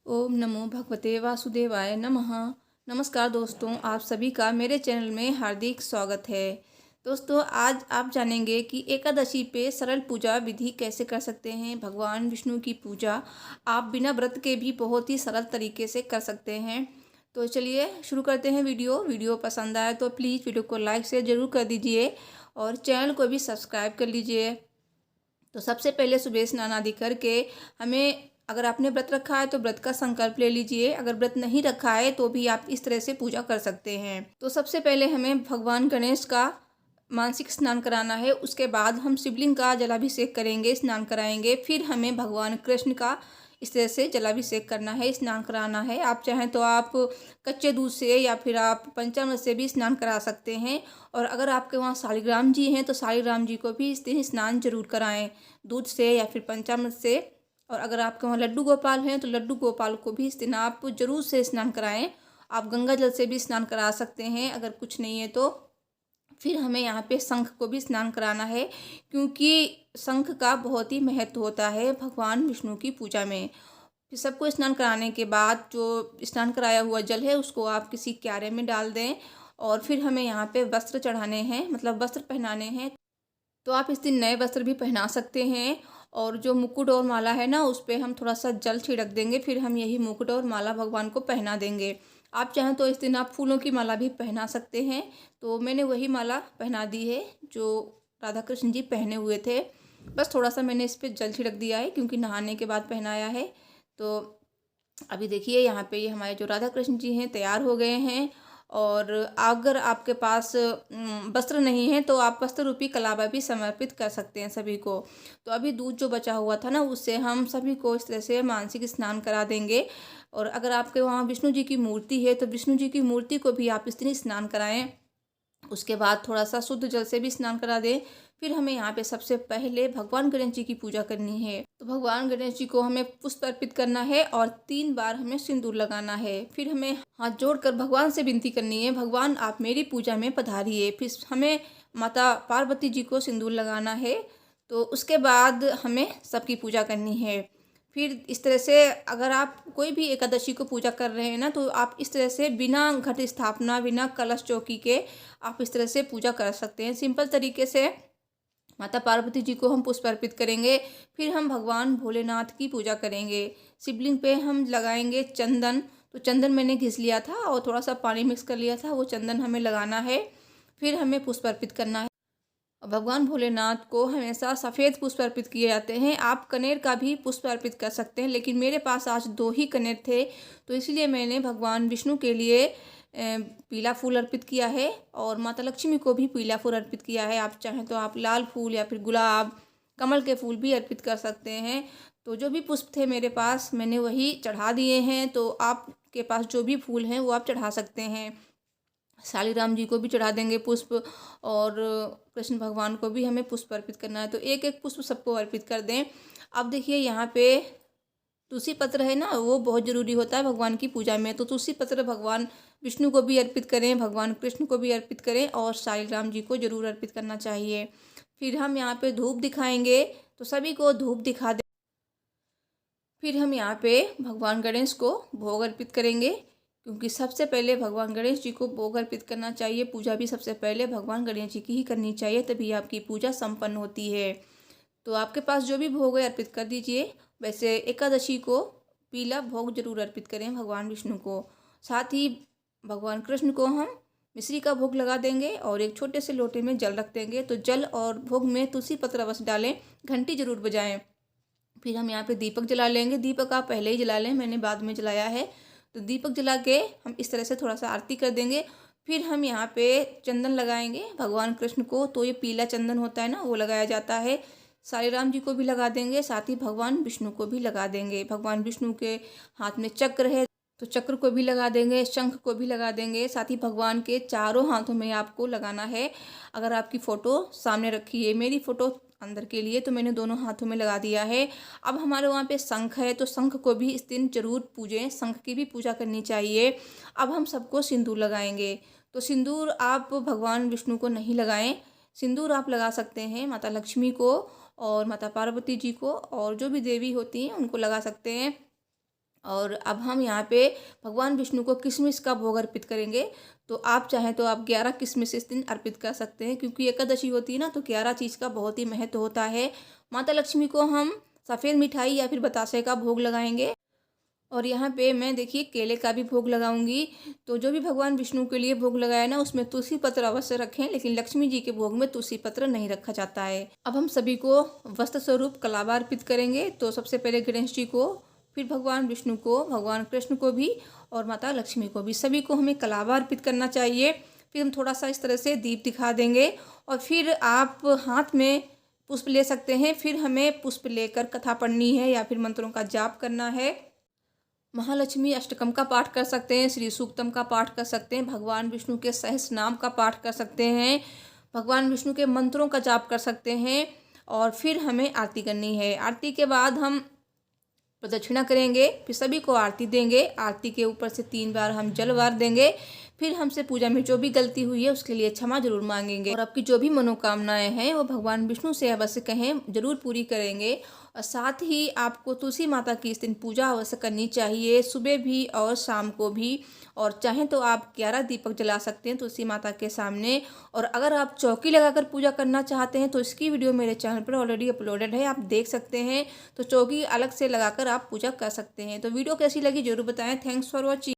ओम नमो भगवते वासुदेवाय नमः। नमस्कार दोस्तों, आप सभी का मेरे चैनल में हार्दिक स्वागत है। दोस्तों, आज आप जानेंगे कि एकादशी पे सरल पूजा विधि कैसे कर सकते हैं। भगवान विष्णु की पूजा आप बिना व्रत के भी बहुत ही सरल तरीके से कर सकते हैं। तो चलिए शुरू करते हैं। वीडियो पसंद आए तो प्लीज़ वीडियो को लाइक शेयर ज़रूर कर दीजिए और चैनल को भी सब्सक्राइब कर लीजिए। तो सबसे पहले सुबह स्नान आदि करके हमें, अगर आपने व्रत रखा है तो व्रत का संकल्प ले लीजिए। अगर व्रत नहीं रखा है तो भी आप इस तरह से पूजा कर सकते हैं। तो सबसे पहले हमें भगवान गणेश का मानसिक स्नान कराना है। उसके बाद हम शिवलिंग का जलाभिषेक करेंगे, स्नान कराएंगे। फिर हमें भगवान कृष्ण का इस तरह से जलाभिषेक करना है, स्नान कराना है। आप चाहें तो आप कच्चे दूध से या फिर आप पंचामृत से भी स्नान करा सकते हैं। और अगर आपके वहाँ शालिग्राम जी हैं तो शालिग्राम जी को भी इस दिन स्नान जरूर कराएं, दूध से या फिर पंचामृत से। और अगर आपके वहाँ लड्डू गोपाल हैं तो लड्डू गोपाल को भी इस दिन आप जरूर से स्नान कराएं। आप गंगा जल से भी स्नान करा सकते हैं अगर कुछ नहीं है तो। फिर हमें यहाँ पे शंख को भी स्नान कराना है, क्योंकि शंख का बहुत ही महत्व होता है भगवान विष्णु की पूजा में। फिर सबको स्नान कराने के बाद जो स्नान कराया हुआ जल है उसको आप किसी क्यारे में डाल दें। और फिर हमें यहाँ पे वस्त्र चढ़ाने हैं, मतलब वस्त्र पहनाने हैं। तो आप इस दिन नए वस्त्र भी पहना सकते हैं। और जो मुकुट और माला है ना, उस पर हम थोड़ा सा जल छिड़क देंगे। फिर हम यही मुकुट और माला भगवान को पहना देंगे। आप चाहें तो इस दिन आप फूलों की माला भी पहना सकते हैं। तो मैंने वही माला पहना दी है जो राधा कृष्ण जी पहने हुए थे। बस थोड़ा सा मैंने इस पर जल छिड़क दिया है क्योंकि नहाने के बाद पहनाया है। तो अभी देखिए यहाँ पे ये हमारे जो राधा कृष्ण जी हैं तैयार हो गए हैं। और अगर आपके पास वस्त्र नहीं है तो आप वस्त्र रूपी कलावा भी समर्पित कर सकते हैं सभी को। तो अभी दूध जो बचा हुआ था ना, उससे हम सभी को इस तरह से मानसिक स्नान करा देंगे। और अगर आपके वहाँ विष्णु जी की मूर्ति है तो विष्णु जी की मूर्ति को भी आप इस दिन स्नान कराएं। उसके बाद थोड़ा सा शुद्ध जल से भी स्नान करा दें। फिर हमें यहाँ पे सबसे पहले भगवान गणेश जी की पूजा करनी है। तो भगवान गणेश जी को हमें पुष्प अर्पित करना है और 3 बार हमें सिंदूर लगाना है। फिर हमें हाथ जोड़कर भगवान से विनती करनी है, भगवान आप मेरी पूजा में पधारिए। फिर हमें माता पार्वती जी को सिंदूर लगाना है। तो उसके बाद हमें सबकी पूजा करनी है। फिर इस तरह से अगर आप कोई भी एकादशी को पूजा कर रहे हैं ना, तो आप इस तरह से बिना घट स्थापना, बिना कलश चौकी के आप इस तरह से पूजा कर सकते हैं। सिंपल तरीके से माता पार्वती जी को हम पुष्प अर्पित करेंगे। फिर हम भगवान भोलेनाथ की पूजा करेंगे। शिवलिंग पे हम लगाएंगे चंदन। तो चंदन मैंने घिस लिया था और थोड़ा सा पानी मिक्स कर लिया था, वो चंदन हमें लगाना है। फिर हमें पुष्प अर्पित करना है। भगवान भोलेनाथ को हमेशा सफ़ेद पुष्प अर्पित किए जाते हैं। आप कनेर का भी पुष्प अर्पित कर सकते हैं, लेकिन मेरे पास आज 2 ही कनेर थे तो इसलिए मैंने भगवान विष्णु के लिए पीला फूल अर्पित किया है और माता लक्ष्मी को भी पीला फूल अर्पित किया है। आप चाहें तो आप लाल फूल या फिर गुलाब, कमल के फूल भी अर्पित कर सकते हैं। तो जो भी पुष्प थे मेरे पास मैंने वही चढ़ा दिए हैं। तो आपके पास जो भी फूल हैं वो आप चढ़ा सकते हैं। शालिग्राम जी को भी चढ़ा देंगे पुष्प, और कृष्ण भगवान को भी हमें पुष्प अर्पित करना है। तो एक एक पुष्प सबको अर्पित कर दें। अब देखिए यहाँ पे तुलसी पत्र है ना, वो बहुत ज़रूरी होता है भगवान की पूजा में। तो तुलसी पत्र भगवान विष्णु को भी अर्पित करें, भगवान कृष्ण को भी अर्पित करें और शालिग्राम जी को जरूर अर्पित करना चाहिए। फिर हम यहाँ पे धूप दिखाएंगे, तो सभी को धूप दिखा दें। फिर हम यहाँ पे भगवान गणेश को भोग अर्पित करेंगे, क्योंकि सबसे पहले भगवान गणेश जी को भोग अर्पित करना चाहिए। पूजा भी सबसे पहले भगवान गणेश जी की ही करनी चाहिए, तभी आपकी पूजा संपन्न होती है। तो आपके पास जो भी भोग है अर्पित कर दीजिए। वैसे एकादशी को पीला भोग जरूर अर्पित करें भगवान विष्णु को। साथ ही भगवान कृष्ण को हम मिश्री का भोग लगा देंगे और एक छोटे से लोटे में जल रख देंगे। तो जल और भोग में तुलसी पत्र अवश्य डालें, घंटी जरूर बजाएं। फिर हम यहाँ पे दीपक जला लेंगे। दीपक आप पहले ही जला लें, मैंने बाद में जलाया है। तो दीपक जला के हम इस तरह से थोड़ा सा आरती कर देंगे। फिर हम यहाँ पे चंदन लगाएंगे भगवान कृष्ण को। तो ये पीला चंदन होता है ना, वो लगाया जाता है। साईं जी को भी लगा देंगे, साथ ही भगवान विष्णु को भी लगा देंगे। भगवान विष्णु के हाथ में चक्र है तो चक्र को भी लगा देंगे, शंख को भी लगा देंगे। साथ ही भगवान के चारों हाथों में आपको लगाना है। अगर आपकी फ़ोटो सामने रखी है, मेरी फ़ोटो अंदर के लिए, तो मैंने दोनों हाथों में लगा दिया है। अब हमारे वहाँ पे शंख है तो शंख को भी इस दिन जरूर पूजें, शंख की भी पूजा करनी चाहिए। अब हम सबको सिंदूर लगाएंगे। तो सिंदूर आप भगवान विष्णु को नहीं लगाएं, सिंदूर आप लगा सकते हैं माता लक्ष्मी को और माता पार्वती जी को, और जो भी देवी होती हैं उनको लगा सकते हैं। और अब हम यहाँ पे भगवान विष्णु को किशमिश का भोग अर्पित करेंगे। तो आप चाहें तो आप 11 किशमिश इस दिन अर्पित कर सकते हैं, क्योंकि एकादशी होती है ना, तो 11 चीज़ का बहुत ही महत्व होता है। माता लक्ष्मी को हम सफ़ेद मिठाई या फिर बतासे का भोग लगाएंगे। और यहाँ पे मैं देखिए केले का भी भोग लगाऊंगी। तो जो भी भगवान विष्णु के लिए भोग लगाया ना, उसमें तुलसी पत्र अवश्य रखें, लेकिन लक्ष्मी जी के भोग में तुलसी पत्र नहीं रखा जाता है। अब हम सभी को वस्त्र स्वरूप कलावा अर्पित करेंगे। तो सबसे पहले गणेश जी को, फिर भगवान विष्णु को, भगवान कृष्ण को भी और माता लक्ष्मी को भी, सभी को हमें कलावा अर्पित करना चाहिए। फिर हम थोड़ा सा इस तरह से दीप दिखा देंगे और फिर आप हाथ में पुष्प ले सकते हैं। फिर हमें पुष्प लेकर कथा पढ़नी है या फिर मंत्रों का जाप करना है। महालक्ष्मी अष्टकम का पाठ कर सकते हैं, श्री सूक्तम का पाठ कर सकते हैं, भगवान विष्णु के सहस्र नाम का पाठ कर सकते हैं, भगवान विष्णु के मंत्रों का जाप कर सकते हैं। और फिर हमें आरती करनी है। आरती के बाद हम प्रदक्षिणा करेंगे, फिर सभी को आरती देंगे। आरती के ऊपर से 3 बार हम जल वार देंगे। फिर हमसे पूजा में जो भी गलती हुई है उसके लिए क्षमा जरूर मांगेंगे और आपकी जो भी मनोकामनाएं हैं वो भगवान विष्णु से अवश्य कहें, जरूर पूरी करेंगे। और साथ ही आपको तुलसी माता की इस दिन पूजा अवश्य करनी चाहिए, सुबह भी और शाम को भी। और चाहें तो आप 11 दीपक जला सकते हैं तुलसी माता के सामने। और अगर आप चौकी लगाकर पूजा करना चाहते हैं तो इसकी वीडियो मेरे चैनल पर ऑलरेडी अपलोडेड है, आप देख सकते हैं। तो चौकी अलग से लगाकर आप पूजा कर सकते हैं। तो वीडियो कैसी लगी जरूर बताएं। Thanks for watching.